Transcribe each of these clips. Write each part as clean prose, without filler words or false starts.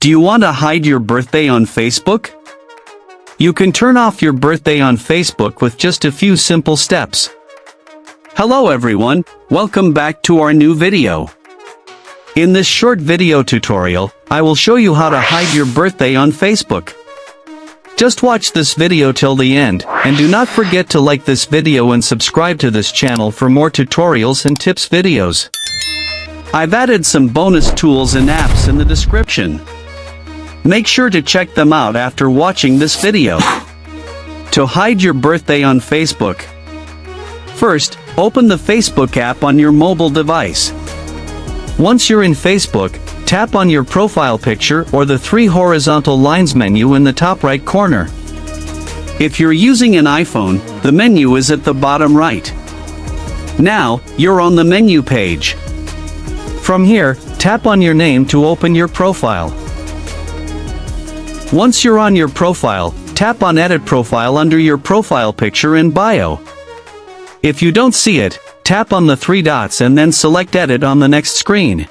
Do you want to hide your birthday on Facebook? You can turn off your birthday on Facebook with just a few simple steps. Hello everyone, welcome back to our new video. In this short video tutorial, I will show you how to hide your birthday on Facebook. Just watch this video till the end, and do not forget to like this video and subscribe to this channel for more tutorials and tips videos. I've added some bonus tools and apps in the description. Make sure to check them out after watching this video. To hide your birthday on Facebook. First, open the Facebook app on your mobile device. Once you're in Facebook, tap on your profile picture or the three horizontal lines menu in the top right corner. If you're using an iPhone, the menu is at the bottom right. Now, you're on the menu page. From here, tap on your name to open your profile. Once you're on your profile, tap on Edit Profile under your profile picture and bio. If you don't see it, tap on the three dots and then select Edit on the next screen.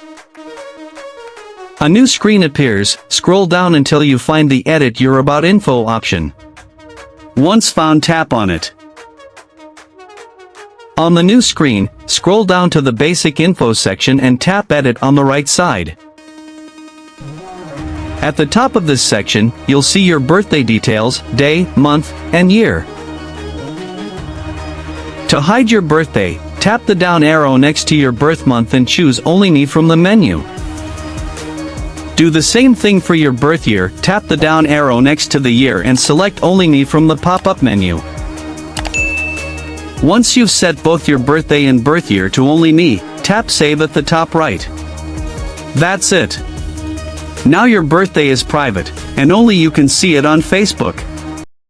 A new screen appears. Scroll down until you find the Edit Your About Info option. Once found, tap on it. On the new screen, scroll down to the Basic Info section and tap Edit on the right side. At the top of this section, you'll see your birthday details, day, month, and year. To hide your birthday, tap the down arrow next to your birth month and choose Only Me from the menu. Do the same thing for your birth year. Tap the down arrow next to the year and select Only Me from the pop-up menu. Once you've set both your birthday and birth year to Only Me, tap Save at the top right. That's it. Now your birthday is private, and only you can see it on Facebook.